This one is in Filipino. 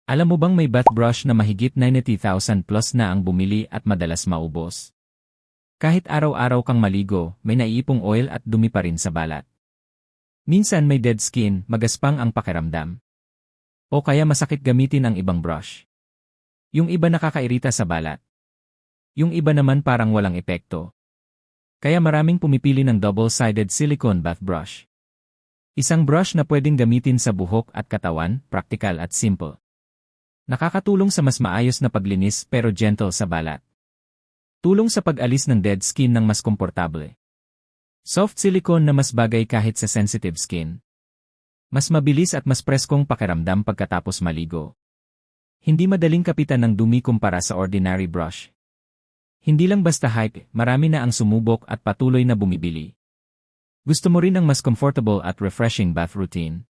Alam mo bang may bath brush na mahigit 90,000 plus na ang bumili at madalas maubos? Kahit araw-araw kang maligo, may naiipong oil at dumi pa rin sa balat. Minsan may dead skin, magaspang ang pakiramdam. O kaya masakit gamitin ang ibang brush. Yung iba nakakairita sa balat. Yung iba naman parang walang epekto. Kaya maraming pumipili ng double-sided silicone bath brush. Isang brush na pwedeng gamitin sa buhok at katawan, practical at simple. Nakakatulong sa mas maayos na paglinis pero gentle sa balat. Tulong sa pag-alis ng dead skin ng mas komportable. Soft silicone na mas bagay kahit sa sensitive skin. Mas mabilis at mas preskong pakiramdam pagkatapos maligo. Hindi madaling kapitan ng dumi kumpara sa ordinary brush. Hindi lang basta hype, marami na ang sumubok at patuloy na bumibili. Gusto mo rin ang mas comfortable at refreshing bath routine?